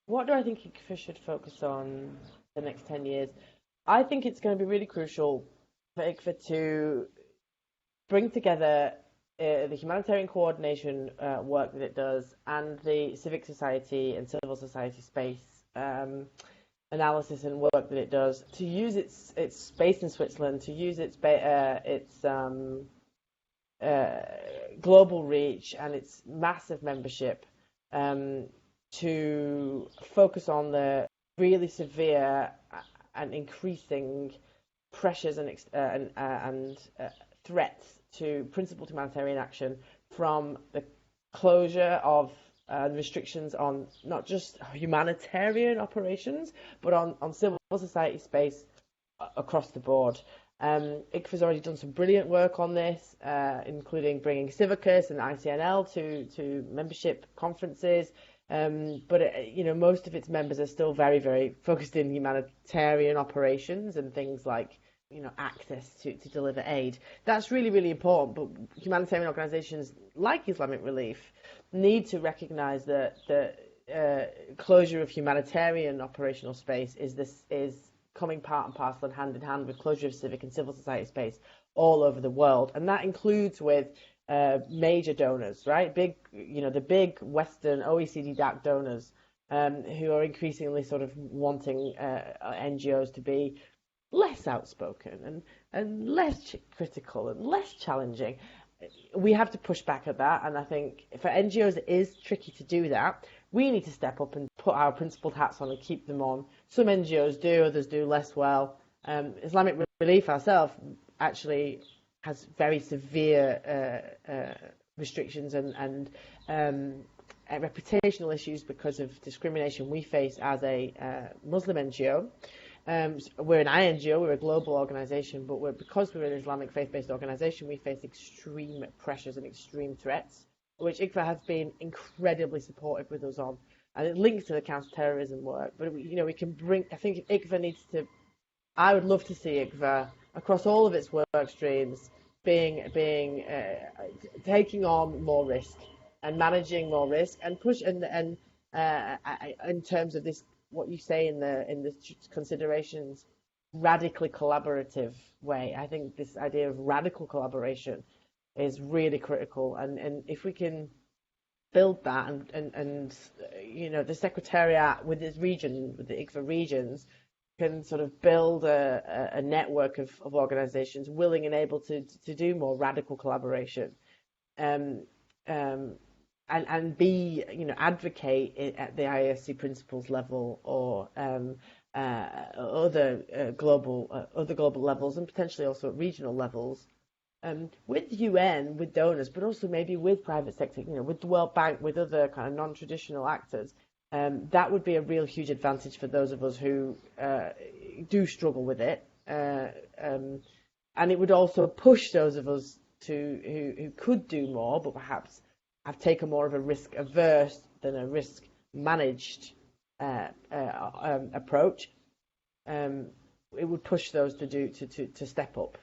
What do I think ICVA should focus on the next 10 years? I think it's going to be really crucial for ICVA to bring together the humanitarian coordination work that it does and the civic society and civil society space analysis and work that it does to use its space in Switzerland, to use its global reach and its massive membership to focus on the really severe and increasing pressures and threats to principled humanitarian action from the closure of restrictions on not just humanitarian operations, but on civil society space across the board. ICVA's already done some brilliant work on this, including bringing Civicus and ICNL to membership conferences. But most of its members are still very, very focused in humanitarian operations and things like access to deliver aid. That's really, really important. But humanitarian organisations like Islamic Relief need to recognise that the closure of humanitarian operational space is coming part and parcel and hand in hand with closure of civic and civil society space all over the world, and that includes with major donors, right? The big Western OECD-backed donors who are increasingly sort of wanting NGOs to be less outspoken and less critical and less challenging. We have to push back at that, and I think for NGOs it is tricky to do that. We need to step up and put our principled hats on and keep them on. Some NGOs do, others do less well. Islamic Relief ourselves actually has very severe restrictions and reputational issues because of discrimination we face as a Muslim NGO. We're an INGO, we're a global organisation, but because we're an Islamic faith-based organisation, we face extreme pressures and extreme threats, which ICVA has been incredibly supportive with us on. And it links to the counter-terrorism work. But, we can bring, I think ICVA needs to, I would love to see ICVA across all of its work streams taking on more risk and managing more risk and in terms of this, what you say in the considerations, radically collaborative way. I think this idea of radical collaboration is really critical, and if we can build that and the Secretariat with its region, with the ICVA regions, can sort of build a network of organisations willing and able to do more radical collaboration, and be advocate at the ISC principles level or other global levels, and potentially also at regional levels, with the UN, with donors, but also maybe with private sector, with the World Bank, with other kind of non-traditional actors. That would be a real huge advantage for those of us who do struggle with it, and it would also push those of us who could do more, but perhaps have taken more of a risk averse than a risk managed approach. It would push those to step up.